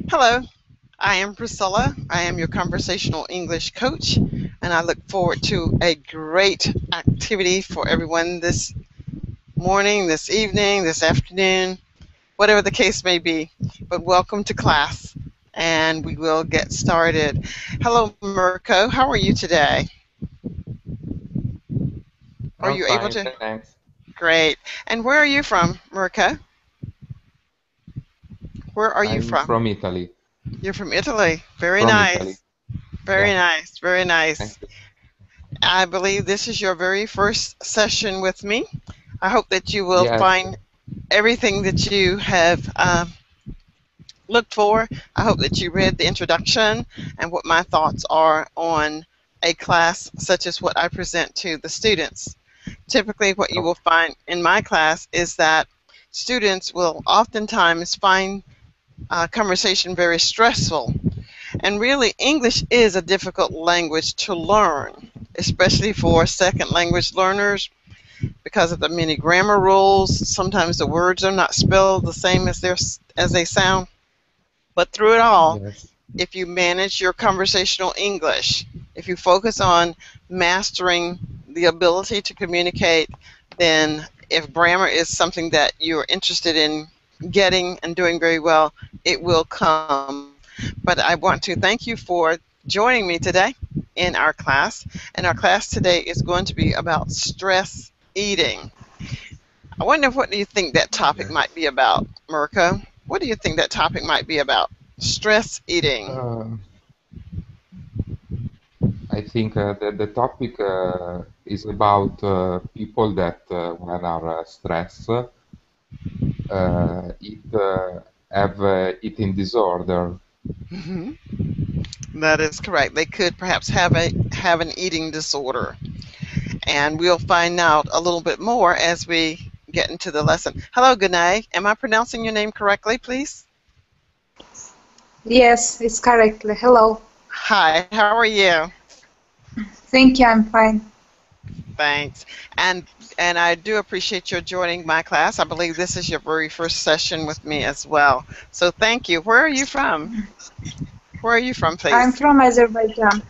Hello, I am Priscilla. I am your conversational English coach, and I look forward to a great activity for everyone this morning, this evening, this afternoon, whatever the case may be. But welcome to class, and we will get started. Hello, Mirko. How are you today? Are I'm you able fine, to? thanks. Great. And where are you from, Mirko? Where are you I'm from? from Italy. You're from Italy. Very From Italy. nice. Very Yeah, nice. Very thank nice. you. I believe this is your very first session with me. I hope that you will Yes, find everything that you have looked for. I hope that you read the introduction and what my thoughts are on a class such as what I present to the students. Typically, what you oh, will find in my class is that students will oftentimes find conversation very stressful. And really, English is a difficult language to learn, especially for second language learners because of the many grammar rules. Sometimes the words are not spelled the same as they sound. But through it all, yes. if you manage your conversational English, if you focus on mastering the ability to communicate, then if grammar is something that you're interested in getting and doing very well, it will come. But I want to thank you for joining me today in our class. And our class today is going to be about stress eating. I wonder what do you think that topic Yes. might be about, Mirko? What do you think that topic might be about? Stress eating. Uh, I think the topic is about people that when are stressed, it have eating disorder. Hmm. That is correct. They could perhaps have an eating disorder, and we'll find out a little bit more as we get into the lesson. Hello, Gunay. Am I pronouncing your name correctly, please? Yes, it's correctly. Hello. Hi. How are you? Thank you, I'm fine. Thanks. And and I do appreciate your joining my class. I believe this is your very first session with me as well. So thank you. Where are you from? Where are you from, I'm please? from Azerbaijan.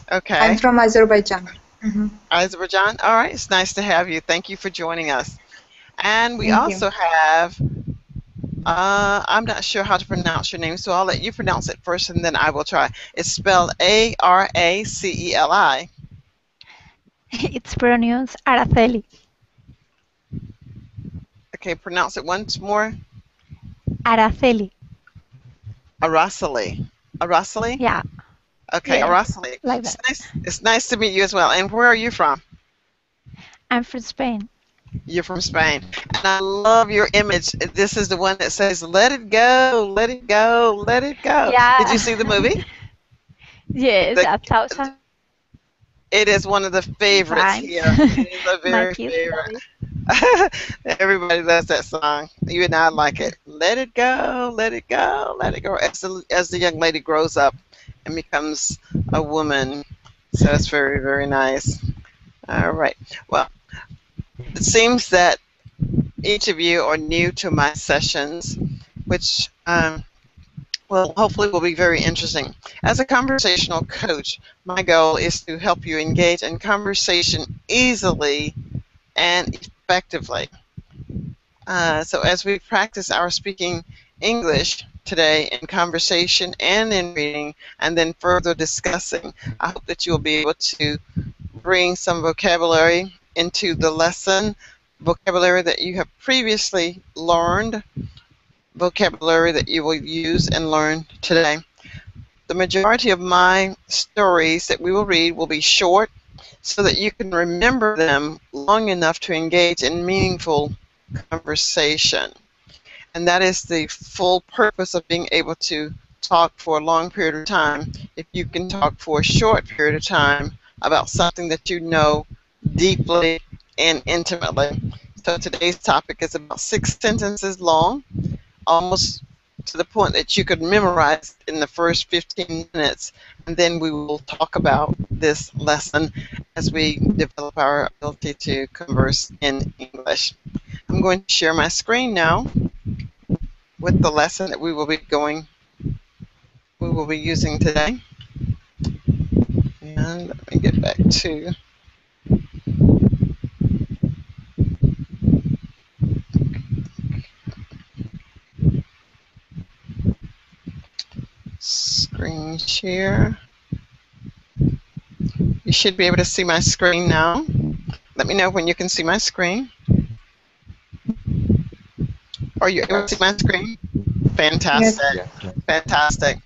I'm Okay. from Azerbaijan. Hmm. Azerbaijan. All right. It's nice to have you. Thank you for joining us. And we Thank you. also have, I'm not sure how to pronounce your name, so I'll let you pronounce it first and then I will try. It's spelled Araceli. It's pronounced Araceli. Okay, pronounce it once more. Araceli. Araceli. Araceli? Yeah, Okay, yes, Araceli. like that. It's nice to meet you as well. And where are you from? I'm from Spain. You're from Spain. And I love your image. This is the one that says, let it go, let it go, let it go. Did you Yeah, see the movie? yes, The, 1,000 times. it is one of the favorites here. It is a My very kids love favorite. it. Everybody loves that song. You and I like it. Let it go, let it go, let it go. As the young lady grows up and becomes a woman. So it's very, very nice. All right. Well, it seems that each of you are new to my sessions, which well, hopefully will be very interesting. As a conversational coach, my goal is to help you engage in conversation easily and effectively. So as we practice our speaking English today in conversation and in reading, and then further discussing, I hope that you'll be able to bring some vocabulary into the lesson, vocabulary that you have previously learned, vocabulary that you will use and learn today. The majority of my stories that we will read will be short so that you can remember them long enough to engage in meaningful conversation. And that is the full purpose of being able to talk for a long period of time. If you can talk for a short period of time about something that you know deeply and intimately. So today's topic is about 6 sentences long, almost to the point that you could memorize it in the first 15 minutes. And then we will talk about this lesson as we develop our ability to converse in English. I'm going to share my screen now. with the lesson that we will be using today. And let me get back to screen share. You should be able to see my screen now. Let me know when you can see my screen. Are you able to see my screen? Fantastic. Yes, yes. Fantastic.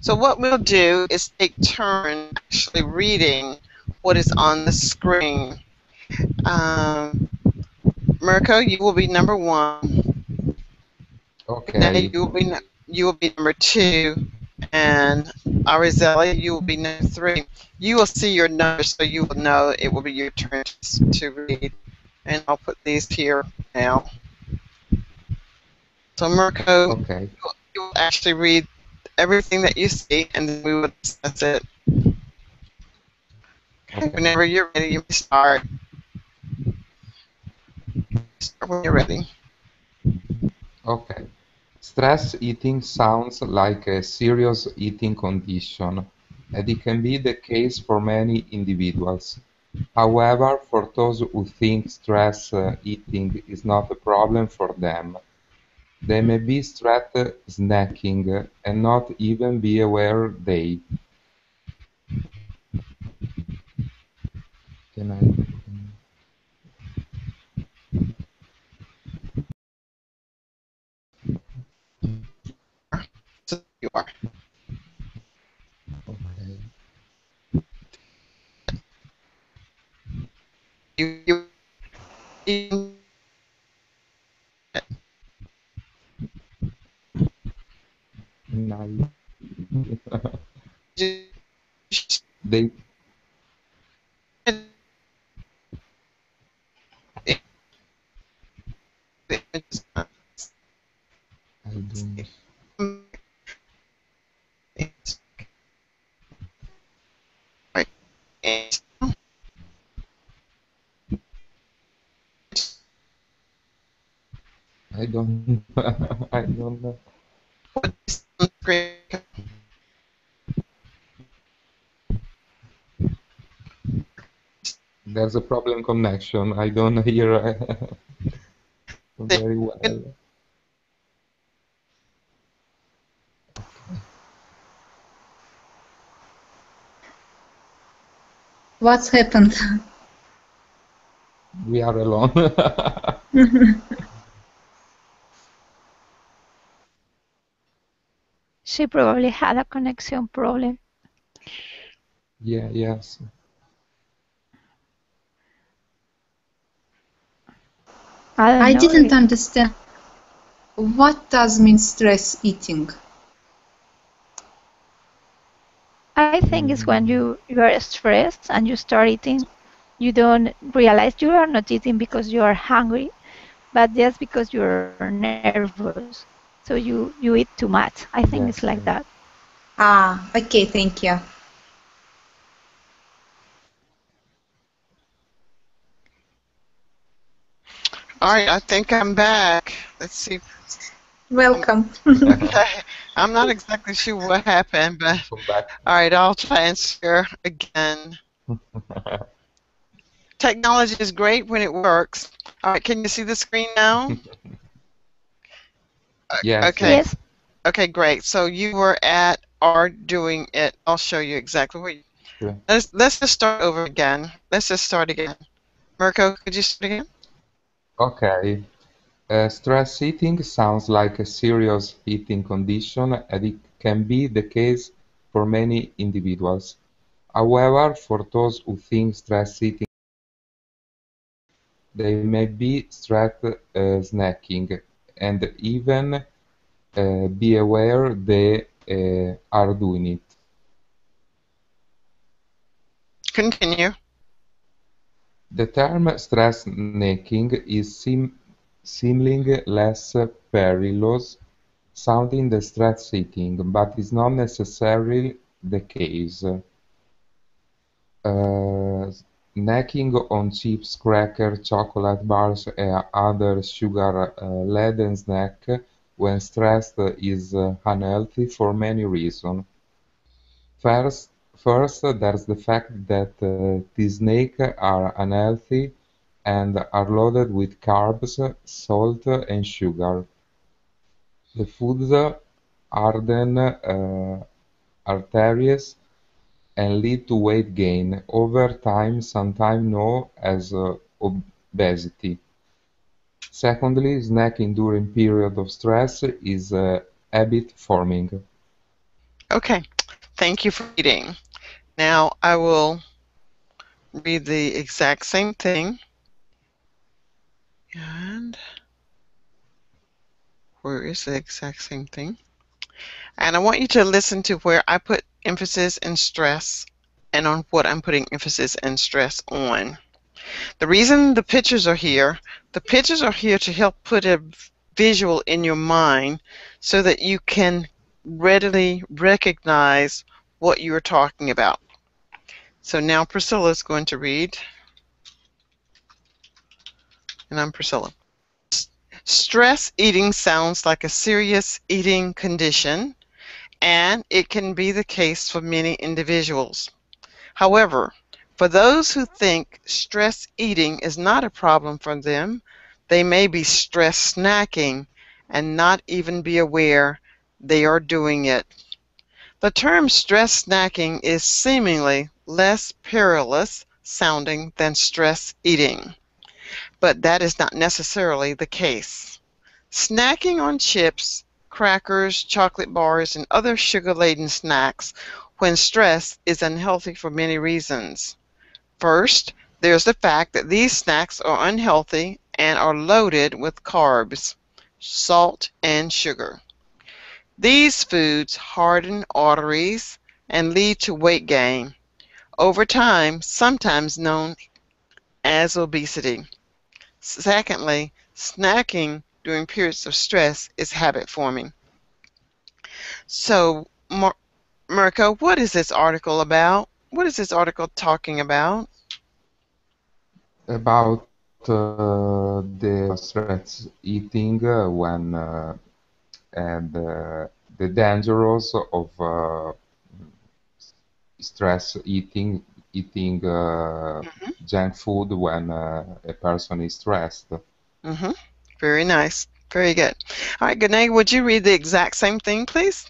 So what we'll do is take turns actually reading what is on the screen. Mirko, you will be number 1. Now Okay. you will be number 2, and Arizeli, you will be number 3. You will see your numbers, so you will know it will be your turn to read. And I'll put these here now. So Mirko, Okay. you will actually read everything that you see, and then we will discuss it. Okay. Whenever you're ready, you may start. Start when you're ready. Okay. Stress eating sounds like a serious eating condition, and it can be the case for many individuals. However, for those who think stress eating is not a problem for them, they may be stress snacking and not even be aware they. Can I? So you are. Okay. You Nice. you They. I don't. I don't. I don't know. There's a problem connection. I don't hear very well. What's happened? We are alone. She probably had a connection problem. Yeah, yes. I I don't didn't know. understand. What does mean stress eating? I think it's when you are stressed and you start eating, you don't realize you are not eating because you are hungry, but just because you're nervous. So you eat too much. I think it's like Yes, that. yes. Ah, okay, thank you. All right, I think I'm back. Let's see. Welcome. Okay, I'm not exactly sure what happened, but Come back. all right, I'll try and share again. Technology is great when it works. All right, can you see the screen now? Yes, Okay, yes. Yes, okay, great. So you were at are doing it. I'll show you exactly what. Sure. Let's just start over again. Let's just start again. Mirko, could you start again? Okay. Stress eating sounds like a serious eating condition, and it can be the case for many individuals. However, for those who think stress eating, they may be stress snacking and even be aware they are doing it. Continue. The term stress snacking is seemingly less perilous sounding than stress eating, but is not necessarily the case. Snacking on chips, crackers, chocolate bars, and other sugar-laden snacks when stressed is unhealthy for many reasons. First, there's the fact that these snakes are unhealthy and are loaded with carbs, salt, and sugar. The foods harden arteries and lead to weight gain, over time sometimes known as obesity. Secondly, snacking during periods of stress is habit forming. Okay, thank you for reading. Now I will read the exact same thing. And where is the exact same thing? And I want you to listen to where I put emphasis and stress and on what I'm putting emphasis and stress on. The reason the pictures are here to help put a visual in your mind so that you can readily recognize what you're talking about. So now Priscilla is going to read, and I'm Priscilla. Stress eating sounds like a serious eating condition, and it can be the case for many individuals. However, for those who think stress eating is not a problem for them, they may be stress snacking and not even be aware they are doing it. The term stress snacking is seemingly less perilous sounding than stress eating, but that is not necessarily the case. Snacking on chips, crackers, chocolate bars, and other sugar-laden snacks when stressed is unhealthy for many reasons. First, there's the fact that these snacks are unhealthy and are loaded with carbs, salt, and sugar. These foods harden arteries and lead to weight gain, over time, sometimes known as obesity. Secondly, snacking during periods of stress is habit forming. So, Mirko, what is this article about? What is this article talking about? About the stress eating when and the dangers of stress eating junk food when a person is stressed. Very nice. Very good. All right, Gune, would you read the exact same thing, please?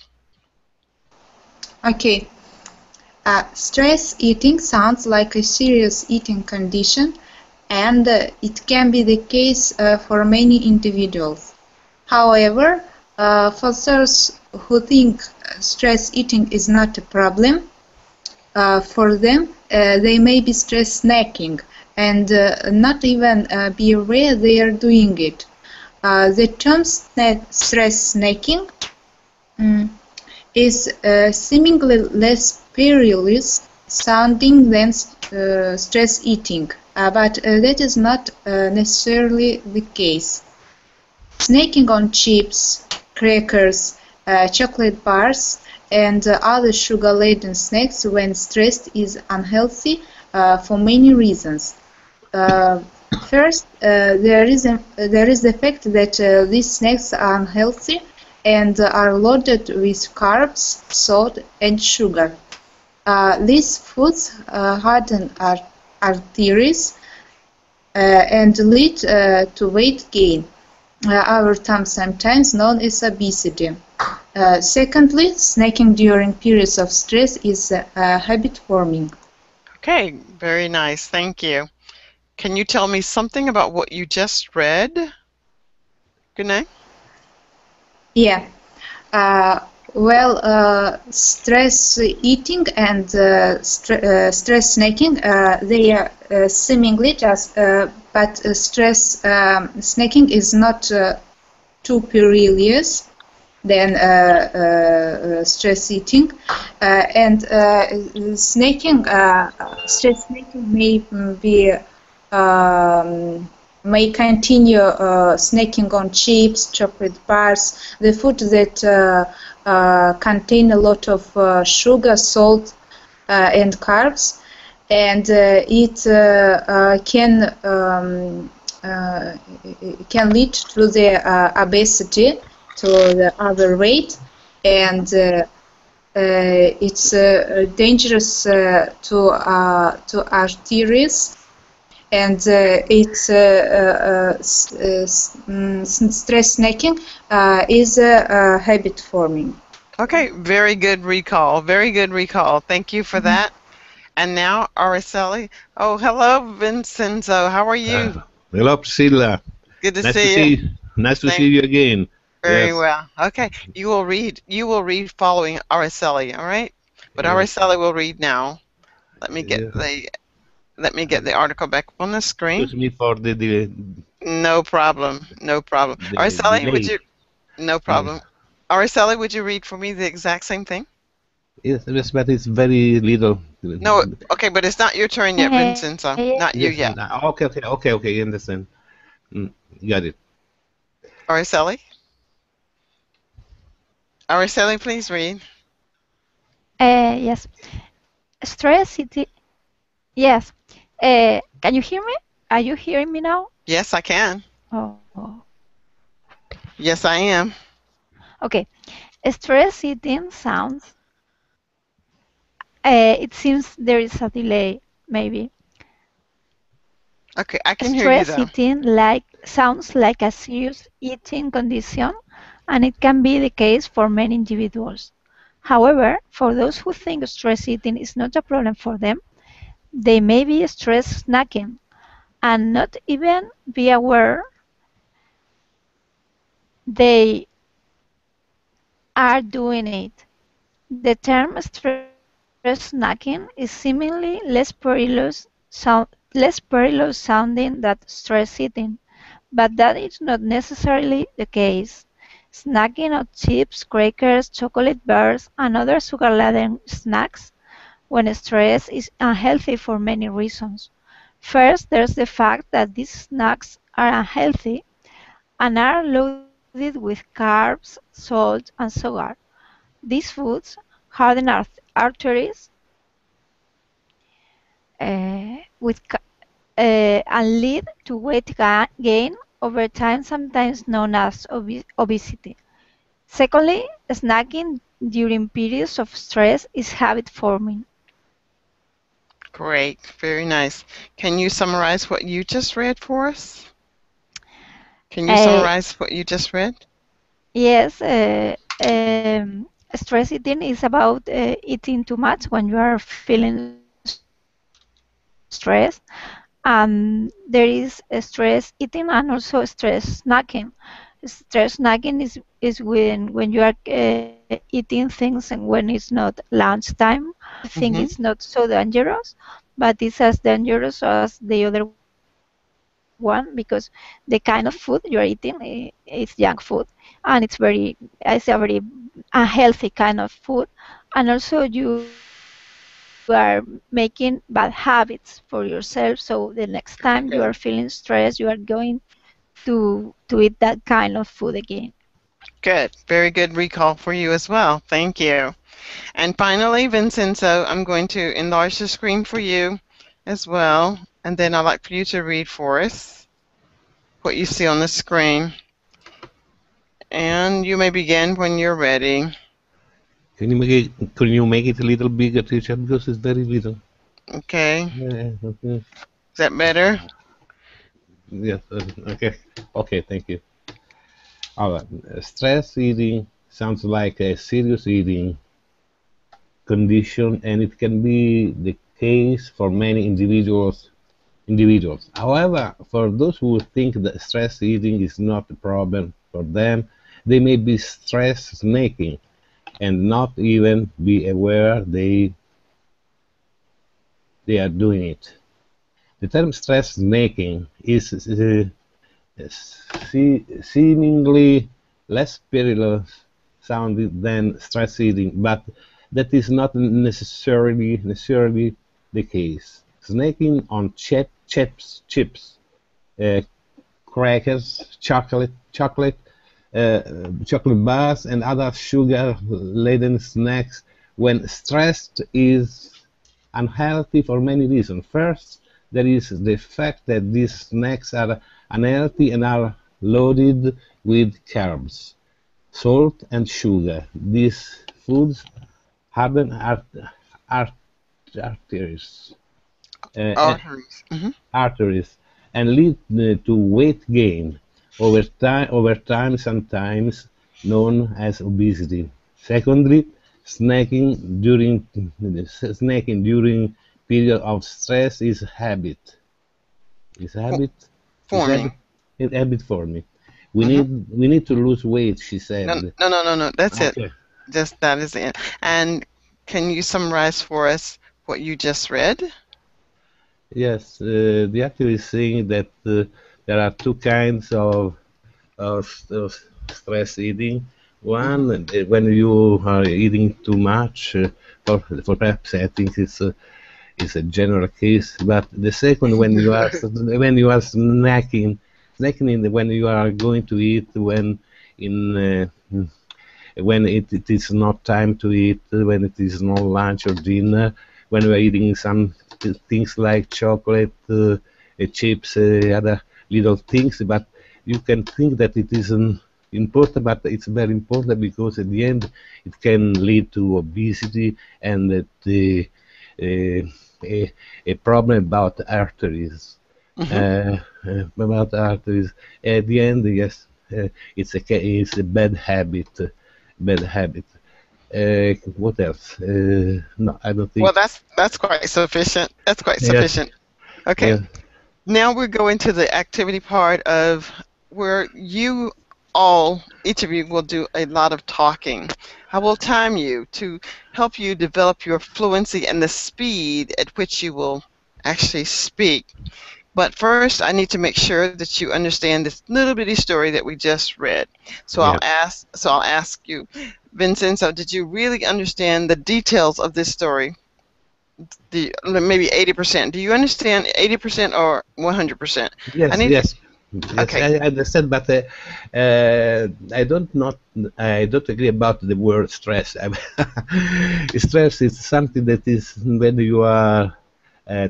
Okay. Stress eating sounds like a serious eating condition, and it can be the case for many individuals. However, for those who think stress eating is not a problem, for them, they may be stress snacking and not even be aware they are doing it. The term stress snacking is seemingly less perilous sounding than stress eating, but that is not necessarily the case. Snacking on chips, crackers, chocolate bars, and other sugar-laden snacks when stressed is unhealthy for many reasons. First, there is the fact that these snacks are unhealthy and are loaded with carbs, salt, and sugar. These foods harden arteries and lead to weight gain, over time sometimes known as obesity. Secondly, snacking during periods of stress is habit forming. Okay, very nice. Thank you. Can you tell me something about what you just read? Gune? Yeah. Stress eating and stress snacking, they are seemingly just, but stress snacking is not too perilous than stress eating, and stress snacking may continue snacking on chips, chocolate bars, the food that contain a lot of sugar, salt, and carbs, and it can lead to the obesity to the overweight, and it's dangerous to arteries, and it's stress snacking is habit forming. Okay, very good recall. Very good recall. Thank you for that. And now, Araceli. Oh, hello, Vincenzo. How are you? Hello, Priscilla. Good to Nice to see you. see. Nice to see Thank you again. Very Yes. well. Okay, you will read. You will read following Araceli. All right. But Araceli will read now. Let me get the article back up on the screen. Excuse me for the No problem. No problem. Araceli, would delay. you? No problem. Araceli, would you read for me the exact same thing? Yes, but it's very little. No. Okay, but it's not your turn yet, Vincenzo. Not you Yes, yet. okay, understand. Got it. Araceli. Araceli, please read. Yes. Stress eating. Yes. Can you hear me? Are you hearing me now? Yes, I can. Oh. Yes, I am. Okay. Stress eating sounds. It seems there is a delay, maybe. Okay, I can hear you Stress though. eating sounds like a serious eating condition, and it can be the case for many individuals. However, for those who think stress eating is not a problem for them, they may be stress snacking and not even be aware they are doing it. The term stress snacking is seemingly less perilous sounding than stress eating, but that is not necessarily the case. Snacking on chips, crackers, chocolate bars, and other sugar-laden snacks when stressed is unhealthy for many reasons. First, there's the fact that these snacks are unhealthy and are loaded with carbs, salt, and sugar. These foods harden our arteries and lead to weight gain over time, sometimes known as obesity. Secondly, snacking during periods of stress is habit forming. Great, very nice. Can you summarize what you just read for us? Can you summarize what you just read? Yes, stress eating is about eating too much when you are feeling stress. There is stress eating and also stress snacking. Stress snacking is when you are eating things and when it's not lunchtime. I think it's not so dangerous, but it's as dangerous as the other one because the kind of food you are eating is junk food, and it's a very unhealthy kind of food, and also you are making bad habits for yourself. So the next time you are feeling stressed, you are going to eat that kind of food again. Good, very good recall for you as well. Thank you. And finally, Vincenzo, I'm going to enlarge the screen for you as well, and then I'd like for you to read for us what you see on the screen. And you may begin when you're ready. Can you make it a little bigger, teacher? Because it's very little. Okay. Okay. Is that better? Yes. Okay. Okay. Thank you. All right. Stress eating sounds like a serious eating condition, and it can be the case for many individuals. However, for those who think that stress eating is not a problem for them, they may be stress snacking and not even be aware they are doing it. The term stress snacking is seemingly less perilous sounding than stress eating, but that is not necessarily the case. Snacking on chips, crackers, chocolate bars, and other sugar-laden snacks when stressed is unhealthy for many reasons. First, there is the fact that these snacks are unhealthy and are loaded with carbs. salt and sugar. These foods harden art, arteries, uh, Arteries. Hmm. arteries and lead to weight gain over time, sometimes known as obesity. Secondly, snacking during period of stress is habit. Is habit is habit Forming. is habit for me. We Hmm. need we need to lose weight, she No, said. no, no, no, no. That's it. Okay. Just that is it. And can you summarize for us what you just read? Yes, the author is saying that there are two kinds of stress eating. Hmm. One, when you are eating too much, for perhaps I think it's a general case. But the second, when you are snacking when you are going to eat in when it is not time to eat, when it is not lunch or dinner, when we are eating some things like chocolate, chips, other little things, but you can think that it isn't important, but it's very important because at the end it can lead to obesity and uh, a problem about arteries. Hmm. About arteries. At the end, yes, it's a bad habit. Bad habit. What else? No, I don't Well, think. that's quite sufficient. That's quite Yes, sufficient. Okay. yeah, Now we're going to the activity part of where each of you will do a lot of talking. I will time you to help you develop your fluency and the speed at which you will actually speak. But first, I need to make sure that you understand this little bitty story that we just read. So yeah. I'll ask you, Vincenzo, did you really understand the details of this story? Maybe 80%. Do you understand 80% or 100%? I Yes, need to, yes, yes. okay. I understand, but I don't agree about the word stress. Stress is something that is when you are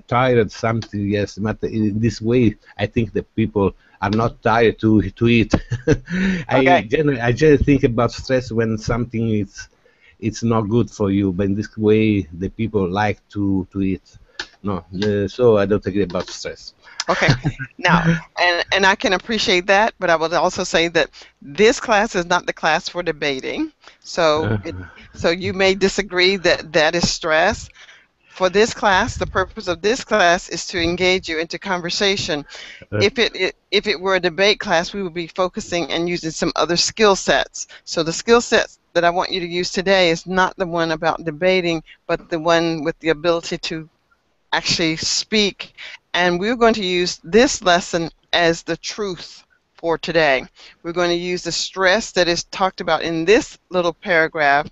tired. Something, yes, but in this way, I think that people are not tired to eat. Okay. I generally think about stress when something is it's not good for you, but in this way, the people like to eat. No, so I don't agree about stress. Okay. Now, and I can appreciate that, but I would also say that this class is not the class for debating. So Uh, so you may disagree that that is stress. For this class, the purpose of this class is to engage you into conversation. uh, If it were a debate class, we would be focusing and using some other skill sets. So the skill sets that I want you to use today is not the one about debating, but the one with the ability to actually speak. And we're going to use this lesson as the truth for today. We're going to use the stress that is talked about in this little paragraph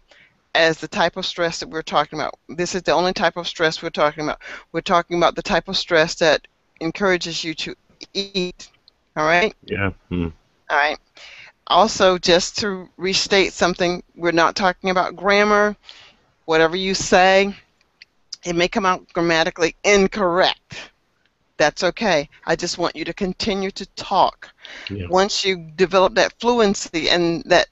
as the type of stress that we're talking about. This is the only type of stress we're talking about. We're talking about the type of stress that encourages you to eat. All right? yeah. All right. Also, just to restate something, we're not talking about grammar. Whatever you say, it may come out grammatically incorrect. That's okay. I just want you to continue to talk. Yeah. Once you develop that fluency and that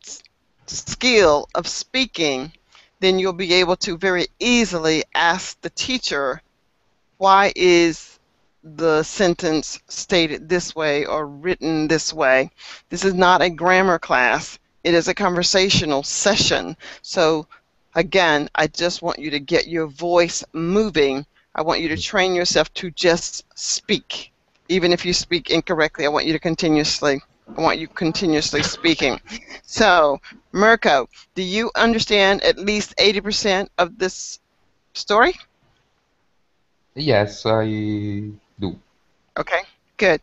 skill of speaking, then you'll be able to very easily ask the teacher, why is the sentence stated this way or written this way? This is not a grammar class. It is a conversational session. So again, I just want you to get your voice moving. I want you to train yourself to just speak. Even if you speak incorrectly, I want you continuously speaking. So, Mirko, do you understand at least 80% of this story? Yes, I do. Okay, good.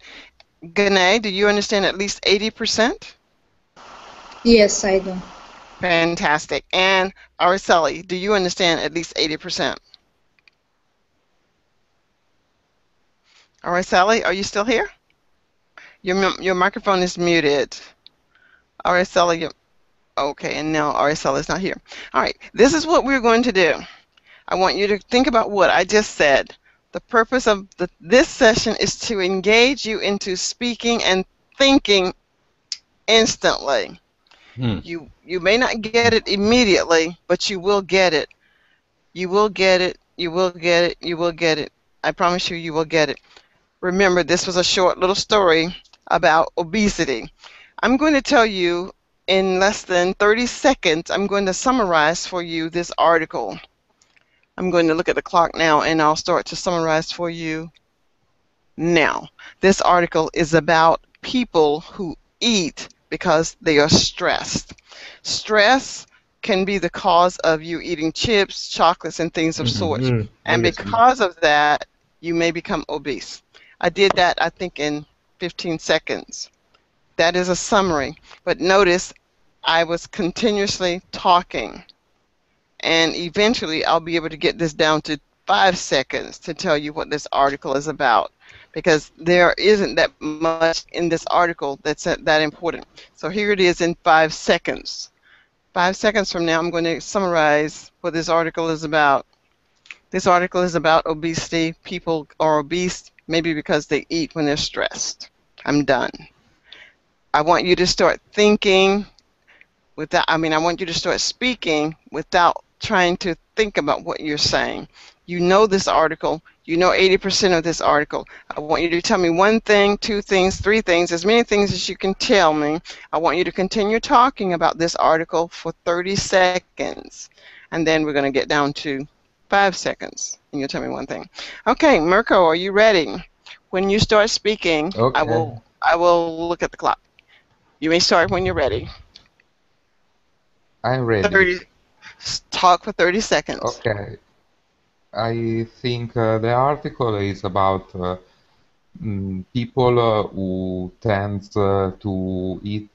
Gane, do you understand at least 80%? Yes, I do. Fantastic. And Araceli, do you understand at least 80%? Araceli, are you still here? Your microphone is muted. Araceli, okay, and now Araceli is not here. All right, this is what we're going to do. I want you to think about what I just said. The purpose of this session is to engage you into speaking and thinking instantly. Hmm. You may not get it immediately, but you will get it. You will get it. You will get it. You will get it. I promise you, you will get it. Remember, this was a short little story about obesity. I'm going to tell you in less than 30 seconds, I'm going to summarize for you this article. I'm going to look at the clock now and I'll start to summarize for you now. This article is about people who eat because they are stressed. Stress can be the cause of you eating chips, chocolates, and things of sorts. Mm-hmm. And Yes. because of that, you may become obese. I did that, I think, in 15 seconds. That is a summary. But notice I was continuously talking. And eventually I'll be able to get this down to 5 seconds to tell you what this article is about, because there isn't that much in this article that's that important. So here it is in 5 seconds. 5 seconds from now, I'm going to summarize what this article is about. This article is about obesity. People are obese maybe because they eat when they're stressed. I'm done. I want you to start thinking without, I want you to start speaking without trying to think about what you're saying. You know this article. You know 80% of this article. I want you to tell me one thing, two things, three things, as many things as you can tell me. I want you to continue talking about this article for 30 seconds. And then we're going to get down to 5 seconds. And you'll tell me one thing. Okay, Mirko, are you ready? When you start speaking, Okay. I will look at the clock. You may start when you're ready. I'm ready. 30. Talk for 30 seconds. Okay. I think the article is about people who tend to eat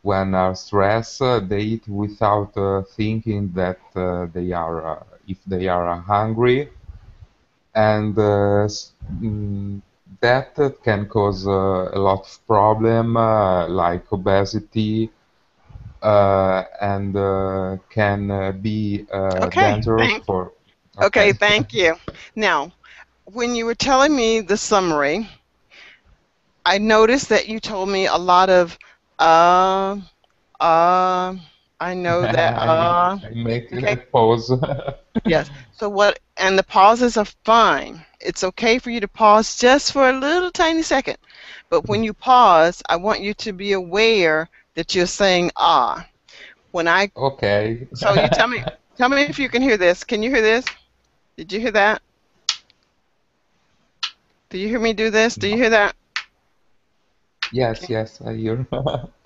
when are stressed. They eat without thinking that they are, if they are hungry, and that can cause a lot of problem like obesity. And can be Okay, dangerous for. okay, thank you. Now, when you were telling me the summary, I noticed that you told me a lot of I know that I make okay. a pause. Yes. So what, and the pauses are fine. It's okay for you to pause just for a little tiny second. But when you pause, I want you to be aware that you're saying ah. When I Okay. So you tell me if you can hear this. Can you hear this? Did you hear that? Do you hear me do this? Do you hear that? Yes, yes, I hear.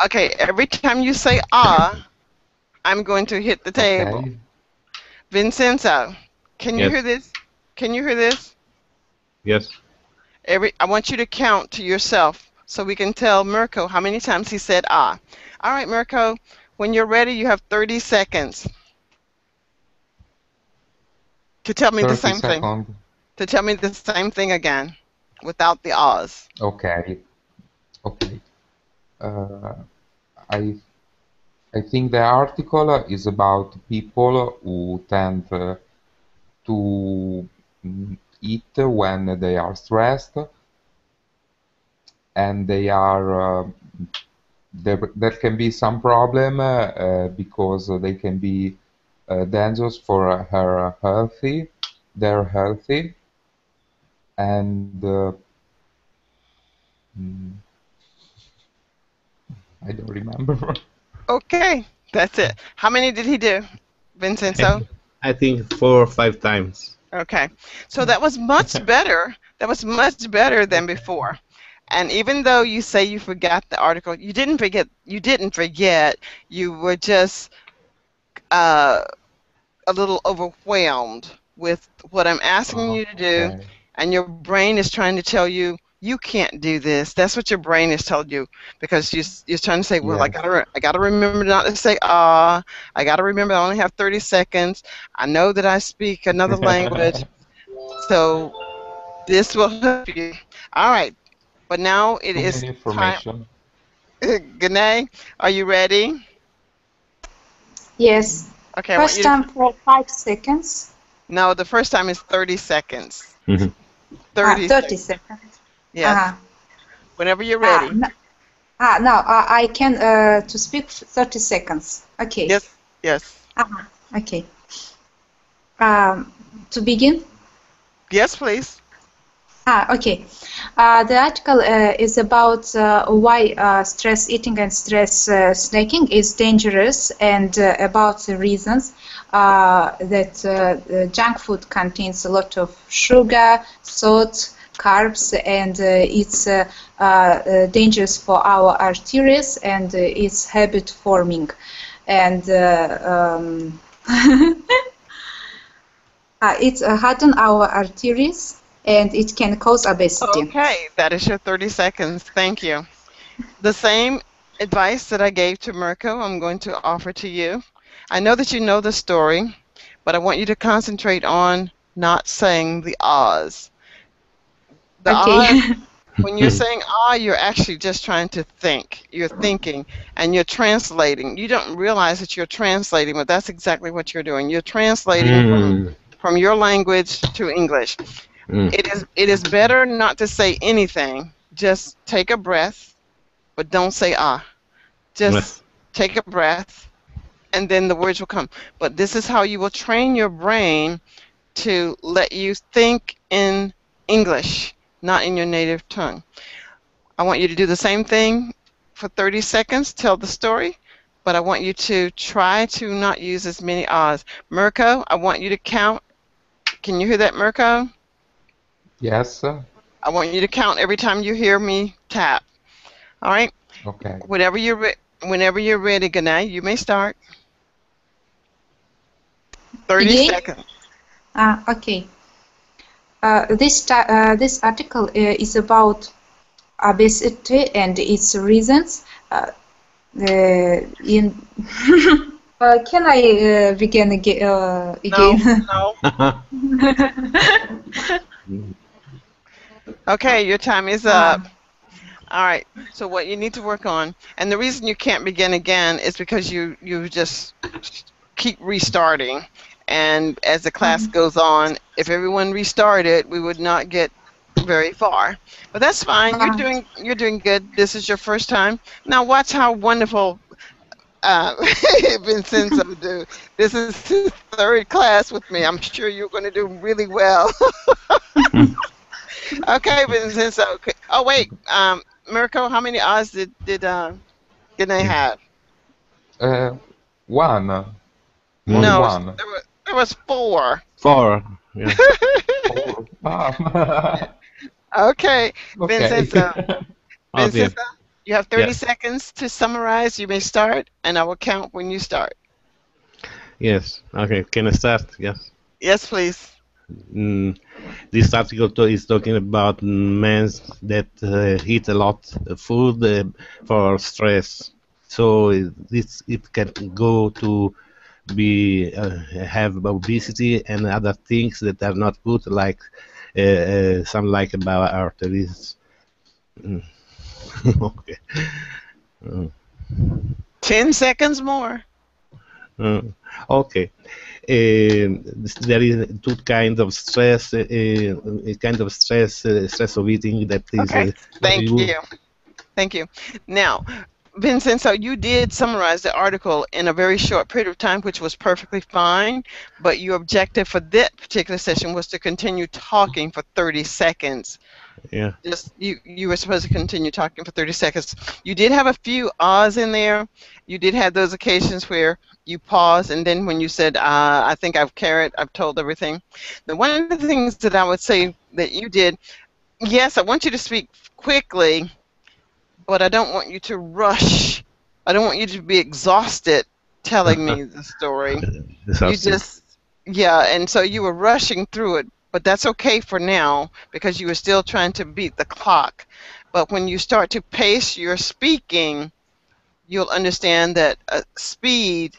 Okay, every time you say ah, I'm going to hit the table. Okay. Vincenzo, can you Yes. hear this? Can you hear this? Yes. I want you to count to yourself so we can tell Mirko how many times he said ah. All right, Mirko, when you're ready, you have 30 seconds to tell me the 30 same thing. seconds. To tell me the same thing again without the ahs. Okay. Okay. Uh, I I think the article is about people who tend to eat when they are stressed, and they are there can be some problem because they can be dangerous for her healthy, their healthy, and mm, I don't remember. Okay, that's it. How many did he do, Vincenzo? I think 4 or 5 times. Okay, so that was much better. That was much better than before. And even though you say you forgot the article, you didn't forget. You didn't forget. You were just a little overwhelmed with what I'm asking you to do, Okay. and your brain is trying to tell you you can't do this. That's what your brain has told you, because you're trying to say, well, Yes. I gotta remember not to say ah. I gotta remember I only have 30 seconds. I know that I speak another language, so this will help you. All right, but now it Too is many time. information. Gane, are you ready? Yes. Okay, I want First you to. time for 5 seconds. No, the first time is 30 seconds. Mhm. 30 30 seconds. seconds. Yes. Uh-huh. Whenever you're ready. Now I can to speak 30 seconds. Okay. Yes, yes. Okay. To begin? Yes, please. Okay. The article is about why stress eating and stress snacking is dangerous, and about the reasons that junk food contains a lot of sugar, salt, carbs, and it's dangerous for our arteries, and it's habit forming. And it hardens our arteries, and it can cause obesity. Okay, that is your 30 seconds. Thank you. The same advice that I gave to Mirko, I'm going to offer to you. I know that you know the story, but I want you to concentrate on not saying the ahs. The ahs, when you're saying you're actually just trying to think. You're thinking and you're translating. You don't realize that you're translating, but that's exactly what you're doing. You're translating from your language to English. It is better not to say anything. Just take a breath, but don't say ah. Just take a breath, and then the words will come. But this is how you will train your brain to let you think in English, not in your native tongue. I want you to do the same thing for 30 seconds, tell the story, but I want you to try to not use as many ahs. Mirko, I want you to count. Can you hear that, Mirko? Yes. I want you to count every time you hear me tap. All right? Okay. Whenever you're ready, Gane, you may start. 30 seconds. Okay. This article is about obesity and its reasons. Can I begin again? No. Okay, your time is up. All right. So what you need to work on, and the reason you can't begin again is because you just keep restarting. And as the class goes on, if everyone restarted, we would not get very far. But that's fine. You're doing good. This is your first time. Now watch how wonderful Vincenzo do. This is his third class with me. I'm sure you're going to do really well. Okay, Vincenzo. Oh wait, Mirko, how many ahs did Gane have? One. No, One. there was 4. 4. Yeah. Okay, Vincenzo. Vincenzo, you have 30 Yes. seconds to summarize. You may start, and I will count when you start. Yes. Okay. Can I start? Yes. Yes, please. This article is talking about men that eat a lot of food for stress. So it can go to be have obesity and other things that are not good, like some like about arteries. Okay. 10 seconds more. Okay. There is two kinds of stress. A kind of stress of eating that is. Okay. Thank you. Thank you. Now, Vincenzo, you did summarize the article in a very short period of time, which was perfectly fine, but your objective for that particular session was to continue talking for 30 seconds. Yeah. Just you were supposed to continue talking for 30 seconds. You did have a few ahs in there. You did have those occasions where you paused, and then when you said, I think I've told everything. Now, one of the things that I would say that you did, yes, I want you to speak quickly, but I don't want you to rush. I don't want you to be exhausted telling me the story. You just, and so you were rushing through it, but that's okay for now because you were still trying to beat the clock. But when you start to pace your speaking, you'll understand that speed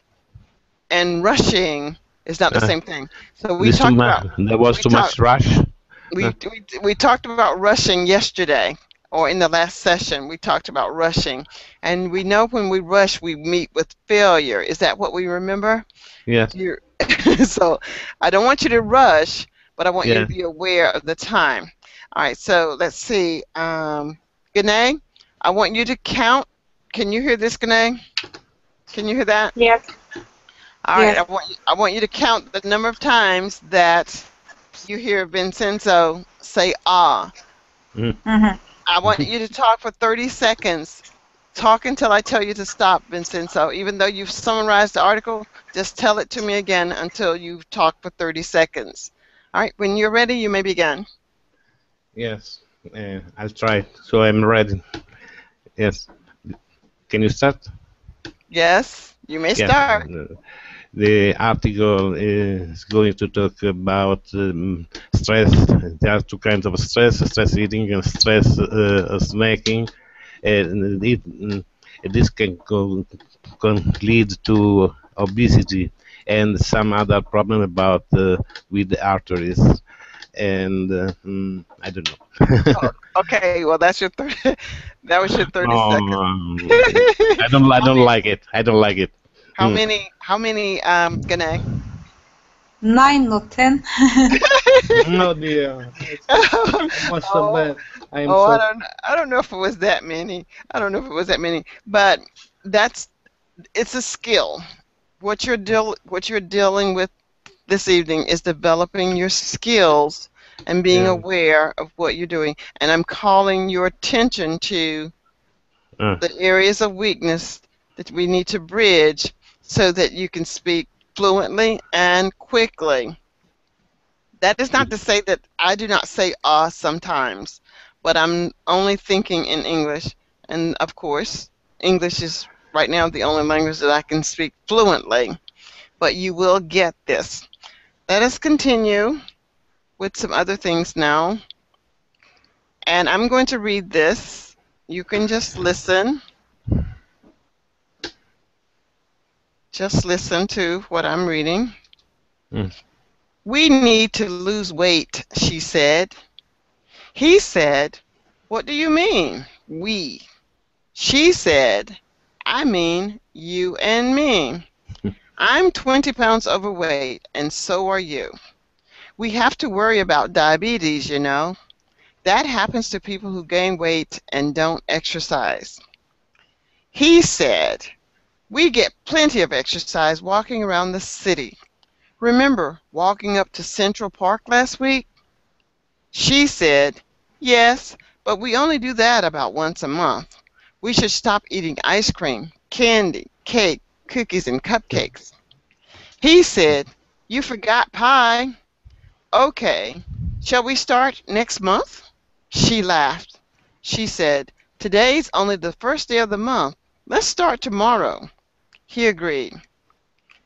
and rushing is not the same thing. So we talked about there was too much rush. We talked about rushing yesterday, or in the last session we talked about rushing, and we know when we rush we meet with failure. Is that what we remember? Yes. So I don't want you to rush, but I want you to be aware of the time. All right, so let's see. Gane, I want you to count Can you hear this, Gane? Can you hear that? Yes. All right. Yes. I want you to count the number of times that you hear Vincenzo say ah. Mm-hmm. I want you to talk for 30 seconds. Talk until I tell you to stop, Vincenzo. Even though you've summarized the article, just tell it to me again until you've talked for 30 seconds. All right. When you're ready, you may begin. Yes, I'll try. So I'm ready. Yes. Can you start? Yes, you may Yes. start. The article is going to talk about stress. There are two kinds of stress: stress eating and stress snacking. And this can lead to obesity and some other problem about with the arteries. And I don't know. Okay, well that's your 30. That was your 30 seconds. I don't like it. I don't like it. How many? Gane? 9 or 10. No, dear. What's so bad? I'm Oh, so. I don't know if it was that many. I don't know if it was that many, but it's a skill. What you're dealing with this evening is developing your skills and being Yeah. aware of what you're doing. And I'm calling your attention to the areas of weakness that we need to bridge so that you can speak fluently and quickly. That is not to say that I do not say sometimes, but I'm only thinking in English. And of course, English is right now the only language that I can speak fluently. But you will get this. Let us continue with some other things now. And I'm going to read this. You can just listen. Just listen to what I'm reading. We need to lose weight, she said. He said, what do you mean, we? She said, I mean you and me. I'm 20 pounds overweight, and so are you. We have to worry about diabetes, you know. That happens to people who gain weight and don't exercise. He said, we get plenty of exercise walking around the city. Remember walking up to Central Park last week? She said, yes, but we only do that about once a month. We should stop eating ice cream, candy, cake, cookies, and cupcakes. He said, you forgot pie. Okay, shall we start next month? She laughed. She said, today's only the first day of the month. Let's start tomorrow. He agreed.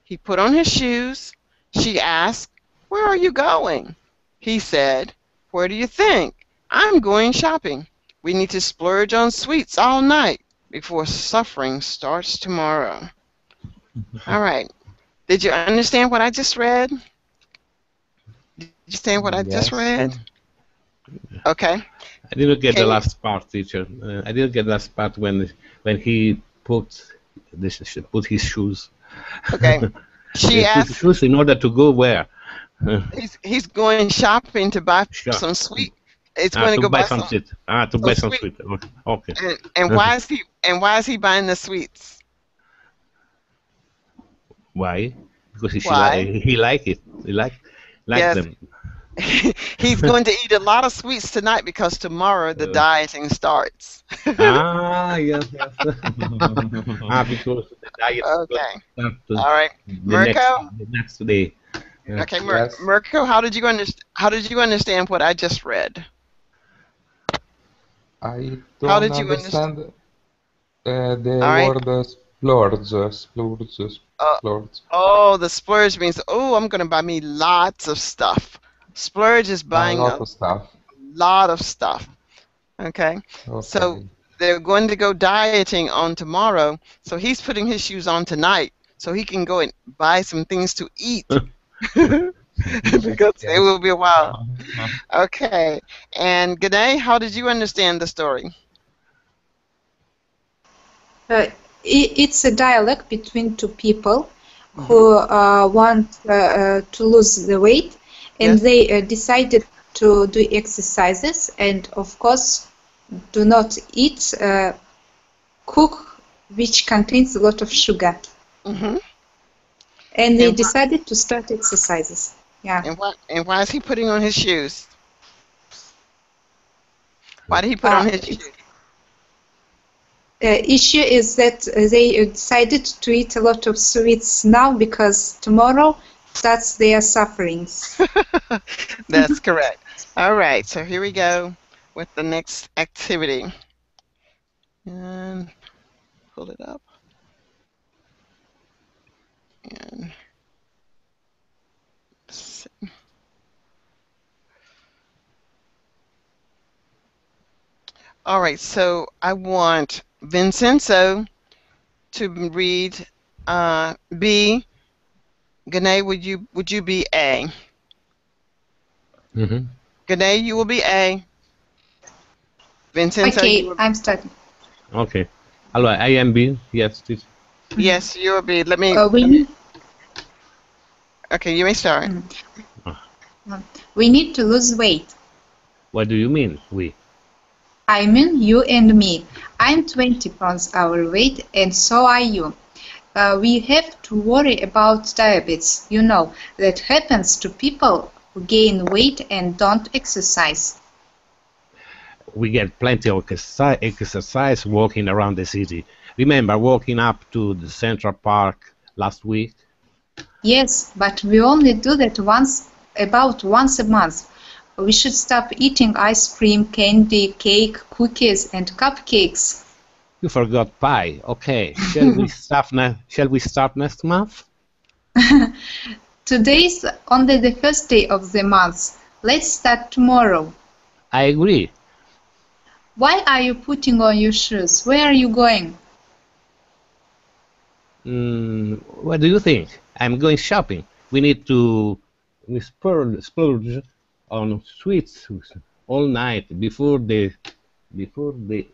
He put on his shoes. She asked, where are you going? He said, where do you think? I'm going shopping. We need to splurge on sweets all night before suffering starts tomorrow. All right. Did you understand what I just read? Did you understand what I just read? Okay. I didn't get the last part, teacher. I didn't get the last part when he put his shoes. Okay. She asked. Shoes in order to go where? He's going shopping to buy some sweet. It's going to go buy some sweet. To buy some sweet. Okay. And why is he buying the sweets? Why? Because he like it. He like them. He's going to eat a lot of sweets tonight because tomorrow the dieting starts. Yes. Because the diet. Okay. All right, Mirko. The next day. Yeah. Okay, Mirko, how did you understand what I just read? I don't understand the word splurge. Oh, the splurge means, I'm going to buy me lots of stuff. Splurge is buying a lot of stuff. Okay? So they're going to go dieting on tomorrow, so he's putting his shoes on tonight so he can go and buy some things to eat. Because it will be a while. Okay. And Gane, how did you understand the story? It's a dialogue between two people who want to lose the weight, and they decided to do exercises and, of course, do not eat, cook which contains a lot of sugar. Mm-hmm. And they And, decided to start exercises. Yeah. why is he putting on his shoes? Why did he put on his shoes? Issue is that they decided to eat a lot of sweets now because tomorrow starts their sufferings. That's correct. All right, so here we go with the next activity. And pull it up. And see. All right, so I want Vincenzo to read B. Gane, would you be A? Mm-hmm. Gane, you will be A. Vincenzo, Okay, you will, I'm starting. Okay. Allora, I am B. Yes, teacher. yes, you will be. Okay, you may start. We need to lose weight. What do you mean, we? I mean you and me. I'm 20 pounds overweight and so are you. We have to worry about diabetes. You know, that happens to people who gain weight and don't exercise. We get plenty of exercise walking around the city. Remember walking up to the Central Park last week? Yes, but we only do that about once a month. We should stop eating ice cream, candy, cake, cookies, and cupcakes. You forgot pie. Okay. Shall we start next month? Today's only the first day of the month. Let's start tomorrow. I agree. Why are you putting on your shoes? Where are you going? What do you think? I'm going shopping. We need to splurge on sweets all night before the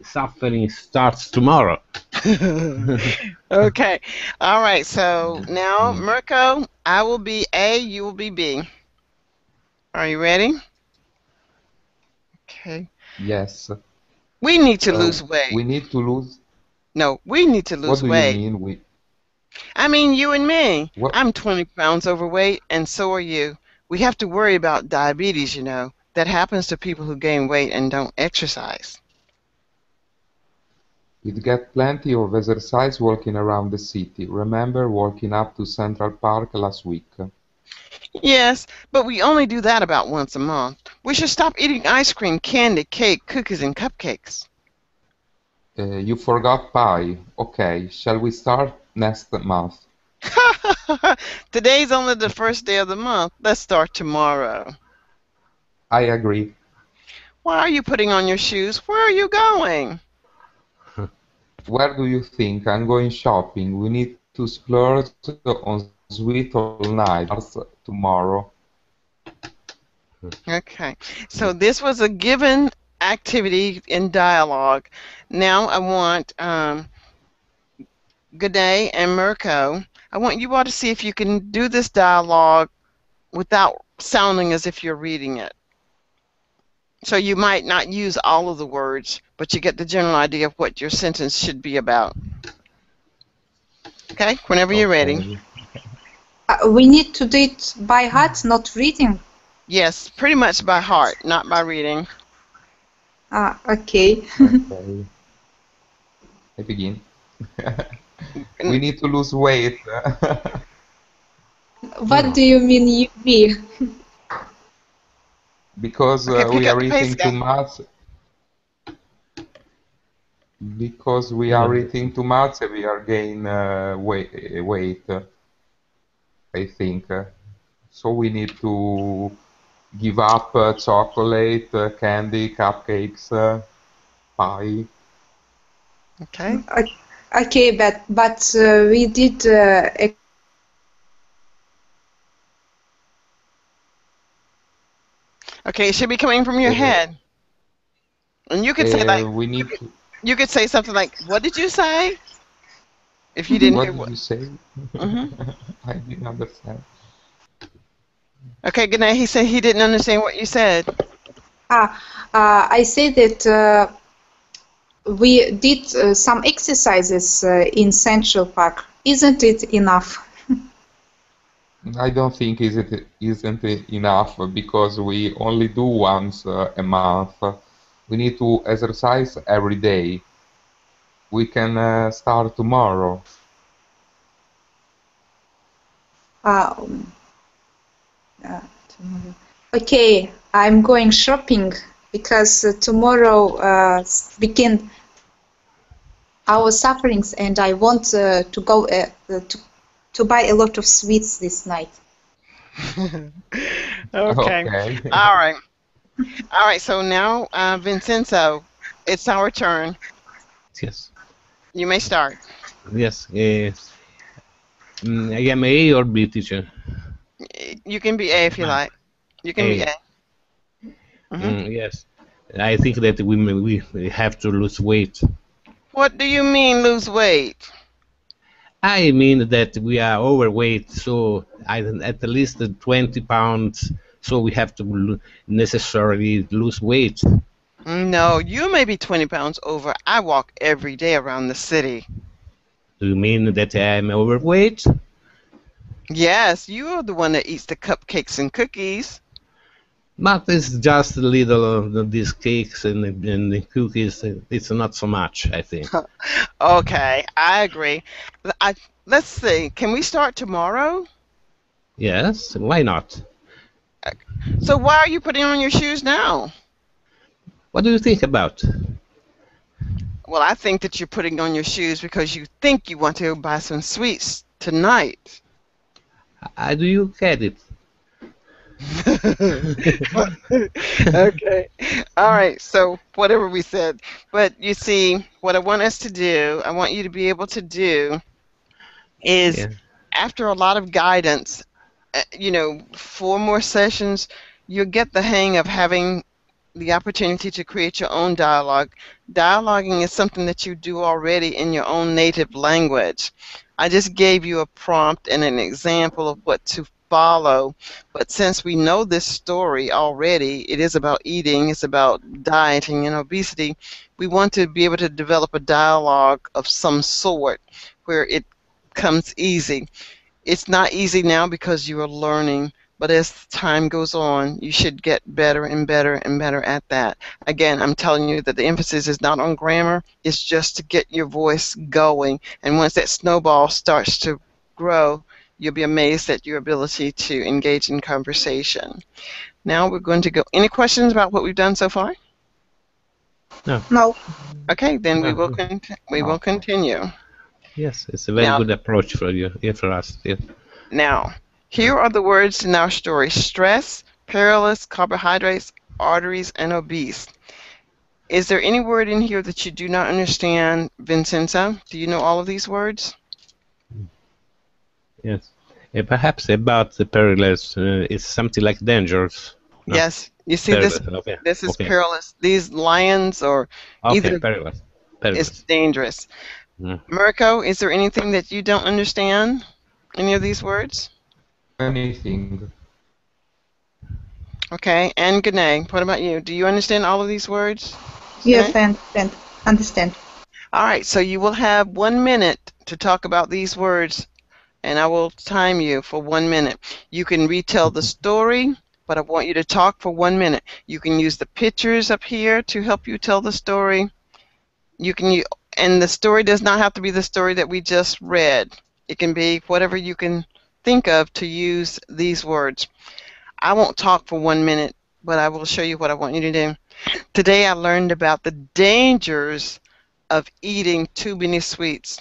suffering starts tomorrow. Okay. All right, so now, Mirko, I will be A, you will be B. Are you ready? Okay. Yes. We need to lose weight. We need to lose. No, we need to lose What do weight. you mean we? I mean you and me. What? I'm 20 pounds overweight, and so are you. We have to worry about diabetes, you know. That happens to people who gain weight and don't exercise. We get plenty of exercise walking around the city. Remember walking up to Central Park last week? Yes, but we only do that about once a month. We should stop eating ice cream, candy, cake, cookies, and cupcakes. You forgot pie. Okay, shall we start next month? Today's only the first day of the month. Let's start tomorrow. I agree. Why are you putting on your shoes? Where are you going? Where do you think? I'm going shopping. We need to splurge on sweet all night. Tomorrow. Okay, so this was a given activity in dialogue. Now I want Gade and Mirko. I want you all to see if you can do this dialogue without sounding as if you're reading it. So you might not use all of the words, but you get the general idea of what your sentence should be about. Okay, whenever you're ready. We need to do it by heart, not reading. Yes, pretty much by heart, not by reading. Okay. Okay. I begin. We need to lose weight. What do you mean you be? Because Okay, we pick up are the pace, eating guys. too much. Because we are eating too much, we are gain weight. I think. So we need to give up chocolate, candy, cupcakes, pie. Okay. Okay, but we did. Okay, it should be coming from your head. And you could say like We need to. you could say something like, "What did you say?" If you didn't What hear did what. you say? I didn't understand. Okay, good night. He said he didn't understand what you said. I say that we did some exercises in Central Park. Isn't it enough? I don't think isn't enough because we only do once a month. We need to exercise every day. We can start tomorrow. Um, tomorrow. Okay, I'm going shopping because tomorrow begin our sufferings, and I want to go to buy a lot of sweets this night. Okay. Okay. All right. All right. So now, Vincenzo, it's our turn. Yes. You may start. Yes. I am A or B teacher. You can be A if you Ah, like. You can be A. A. Hmm. Yes. I think that we have to lose weight. What do you mean lose weight? I mean that we are overweight, so at least 20 pounds. So we have to necessarily lose weight. No, you may be 20 pounds over. I walk every day around the city. Do you mean that I'm overweight? Yes, you are the one that eats the cupcakes and cookies. But it's just a little of these cakes and the cookies. It's not so much, I think. Okay, I agree. I, let's see. Can we start tomorrow? Yes, why not? So why are you putting on your shoes now? What do you think about? Well, I think that you're putting on your shoes because you think you want to buy some sweets tonight. Do you get it? Okay. All right. So whatever we said, but you see, what I want us to do, I want you to be able to do is Yeah. after a lot of guidance, 4 more sessions, you'll get the hang of having the opportunity to create your own dialogue. Dialoguing is something that you do already in your own native language. I just gave you a prompt and an example of what to follow, but since we know this story already, it is about eating, it's about dieting and obesity, we want to be able to develop a dialogue of some sort where it comes easy. It's not easy now because you are learning, but as time goes on, you should get better and better and better at that. Again, I'm telling you that the emphasis is not on grammar, it's just to get your voice going. And once that snowball starts to grow, you'll be amazed at your ability to engage in conversation. Now we're going to go. Any questions about what we've done so far? No. No. Okay, then we No. will continue. Yes, it's a very Now, good approach for you, yeah, for us. Yeah. Now, here are the words in our story: stress, perilous, carbohydrates, arteries, and obese. Is there any word in here that you do not understand, Vincenzo? Do you know all of these words? Yes. Perhaps about the perilous, it's something like dangerous. No, Yes. You see this? perilous. Okay. This is Okay. perilous. These lions or Okay. either Perilous. is Perilous. dangerous. Mm. Mirko, is there anything that you don't understand? Any of these words? Anything. Okay. And Gane, what about you? Do you understand all of these words? Yes, Gane? I understand. All right. So you will have 1 minute to talk about these words, and I will time you for 1 minute. You can retell the story, but I want you to talk for 1 minute. You can use the pictures up here to help you tell the story. And the story does not have to be the story that we just read. It can be whatever you can think of to use these words. I won't talk for 1 minute, but I will show you what I want you to do. Today I learned about the dangers of eating too many sweets.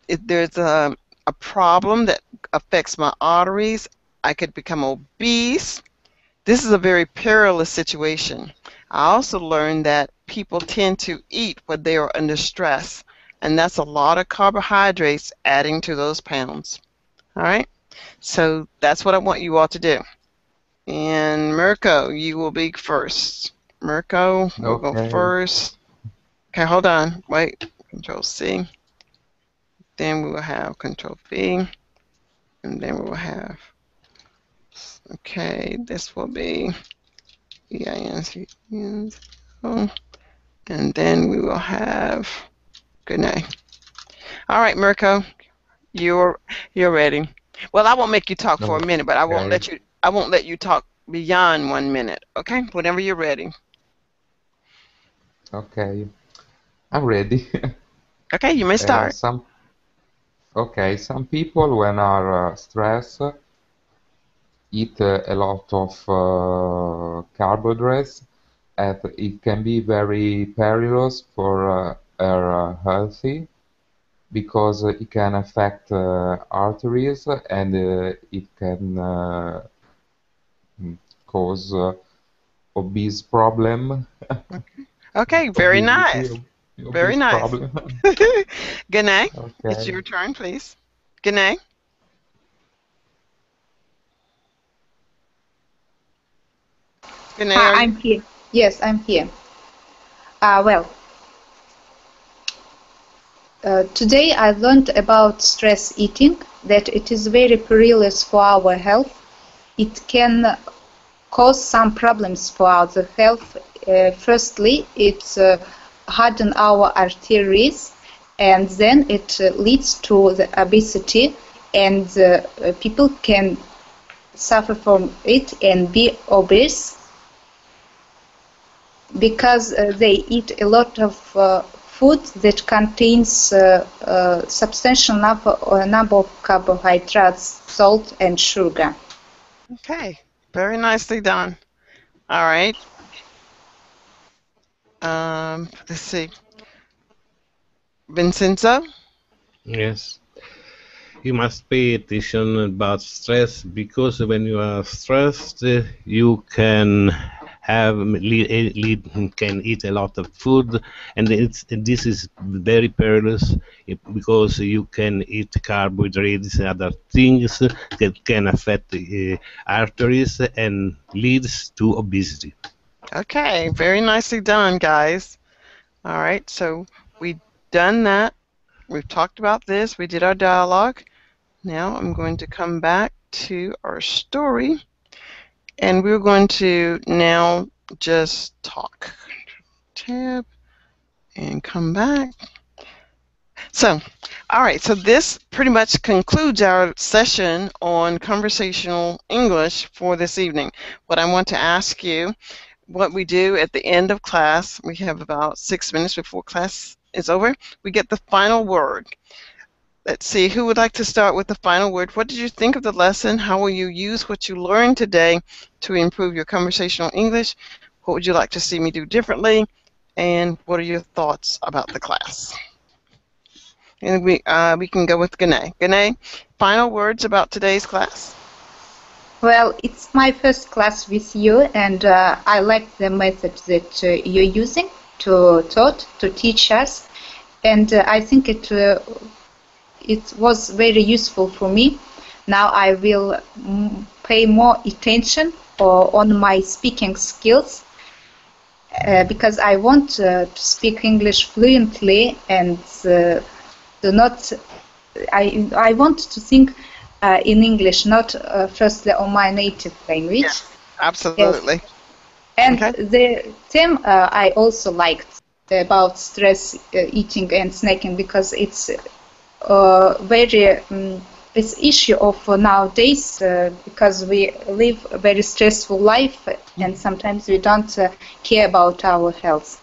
There's a problem that affects my arteries. I could become obese. This is a very perilous situation. I also learned that people tend to eat when they are under stress, and that's a lot of carbohydrates adding to those pounds. All right? So that's what I want you all to do. And Mirko, you will be first. Mirko will go Okay. first. Okay, hold on. Wait. Control C. Then we will have Control V. And then we will have, okay, this will be EINC. And then we will have Gune. All right, Mirko, you're ready. Well, I won't make you talk for a minute, but I won't let you talk beyond 1 minute. Okay? Whenever you're ready. Okay, I'm ready. Okay, you may start. Some people when are stressed eat a lot of carbohydrates, and it can be very perilous for healthy because it can affect arteries and it can cause obese problem. Okay, very nice. Obesity, Very obese nice. problem. Gune, it's Okay. your turn, please. Gune. Gune, are you? I'm here. Yes, I'm here. Well, today I learned about stress eating, that it is very perilous for our health. It can cause some problems for our health. Firstly, it hardens our arteries, and then it leads to the obesity, and people can suffer from it and be obese because they eat a lot of food that contains substantial number of carbohydrates, salt, and sugar. Okay, very nicely done. All right. Let's see. Vincenzo? Yes. You must pay attention about stress because when you are stressed, you can can eat a lot of food, and this is very perilous because you can eat carbohydrates and other things that can affect the arteries and leads to obesity. Okay, very nicely done, guys. All right, so we've done that. We've talked about this. We did our dialogue. Now I'm going to come back to our story, and we're going to now just talk. Tab and come back. So, all right, so this pretty much concludes our session on conversational English for this evening. What I want to ask you, what we do at the end of class, we have about 6 minutes before class is over, we get the final word. Let's see, who would like to start with the final word? What did you think of the lesson? How will you use what you learned today to improve your conversational English? What would you like to see me do differently? And what are your thoughts about the class? And we can go with Gane. Gane, final words about today's class? Well, it's my first class with you, and I like the method that you're using to teach us, and I think it was very useful for me. Now I will pay more attention on my speaking skills because I want to speak English fluently and do not. I want to think in English, not firstly on my native language. Yes, absolutely. Yes. And Okay. the theme I also liked about stress eating and snacking because it's very it's issue of nowadays because we live a very stressful life and sometimes we don't care about our health.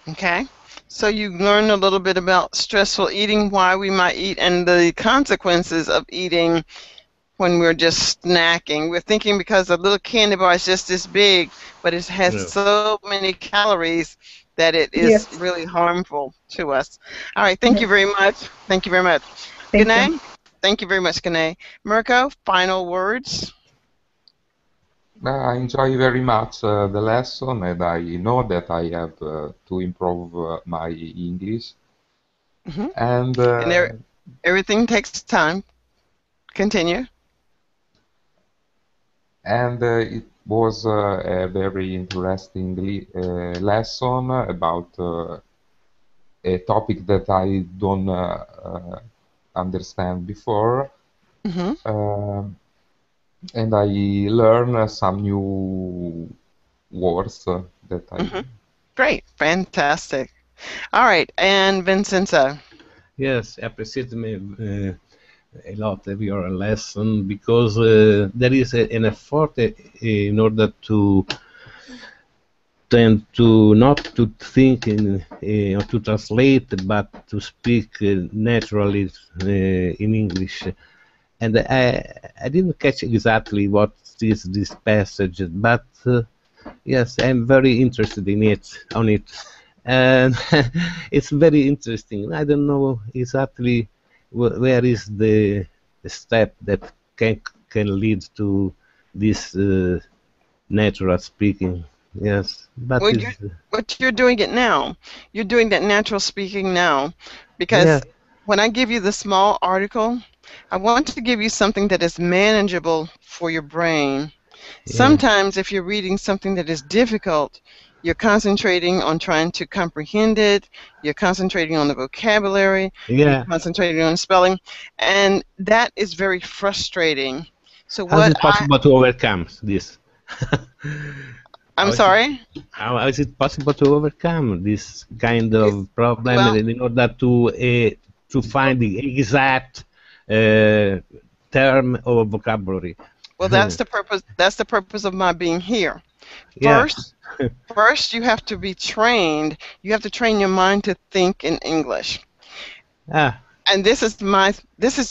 Okay. So you learned a little bit about stressful eating, why we might eat, and the consequences of eating when we're just snacking. We're thinking because a little candy bar is just this big, but it has Yeah. so many calories that it is Yes. really harmful to us. All right. Thank you Yes. very much. Thank you very much. Thank Gane? you. Thank you very much, Gane. Mirko, final words? I enjoy very much the lesson, and I know that I have to improve my English. Hmm. And And everything takes time. Continue. it was a very interesting lesson about a topic that I don't understand before. Hmm. Um and I learn some new words that I Hmm. Great. Fantastic. All right. And Vincenzo. Yes, I appreciate me a lot of your lesson because there is an effort in order to tend to not to think or to translate, but to speak naturally in English. And I didn't catch exactly what is this passage, but yes, I'm very interested in it, on it, and it's very interesting. I don't know exactly where is the step that can lead to this natural speaking. Yes, but Well, it's you're doing it now. You're doing that natural speaking now, yeah, because when I give you the small article, I want to give you something that is manageable for your brain. yeah, Sometimes, if you're reading something that is difficult, you're concentrating on trying to comprehend it, you're concentrating on the vocabulary, you're yeah. concentrating on spelling, and that is very frustrating. So, How is it possible to overcome this? I'm How is it sorry? How is it possible to overcome this kind It's, of problem well, in order to find the exact uh, term or vocabulary? well, that's the purpose. That's the purpose of my being here. Yeah. First, first you have to be trained. You have to train your mind to think in English. Ah, And this is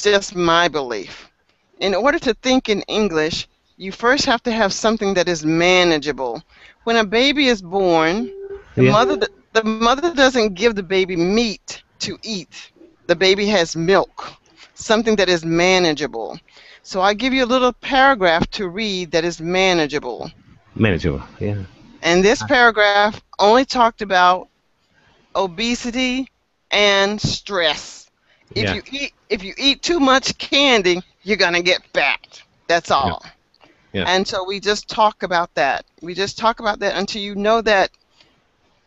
just my belief. In order to think in English, you first have to have something that is manageable. When a baby is born, the yeah. mother the mother doesn't give the baby meat to eat. The baby has milk, something that is manageable. So I give you a little paragraph to read that is manageable. Manageable. Yeah. And this paragraph only talked about obesity and stress. Yeah. If you eat too much candy, you're gonna get fat. That's Yeah. all. Yeah. And so we just talk about that. We just talk about that until you know that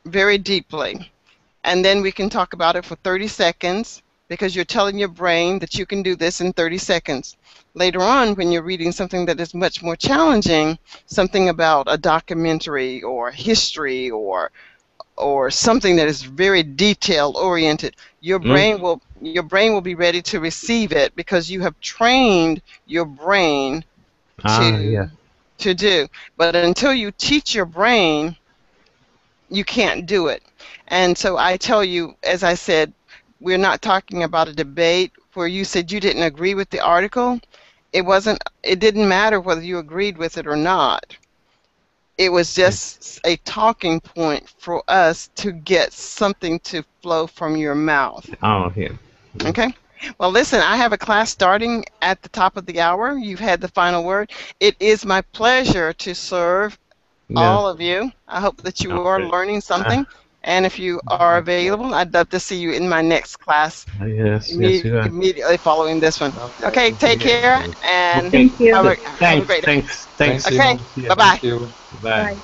very deeply. And then we can talk about it for 30 seconds because you're telling your brain that you can do this in 30 seconds. Later on, when you're reading something that is much more challenging, something about a documentary or history or something that is very detail oriented, Mm? your brain will be ready to receive it because you have trained your brain Ah, yeah. to do. But until you teach your brain, you can't do it. And so I tell you, as I said, we're not talking about a debate where you said you didn't agree with the article. It didn't matter whether you agreed with it or not. It was Yeah. just a talking point for us to get something to flow from your mouth. Oh, yeah. Okay? Well, listen, I have a class starting at the top of the hour. You've had the final word. It is my pleasure to serve Yeah. all of you. I hope that you are Okay. learning something. And if you are available, I'd love to see you in my next class Yes. Yes, you are. immediately following this one. Okay, take Okay. care and Okay. Thank you. have a great day. Thanks. Thank Okay, you. bye-bye. Thank you. Bye. Bye.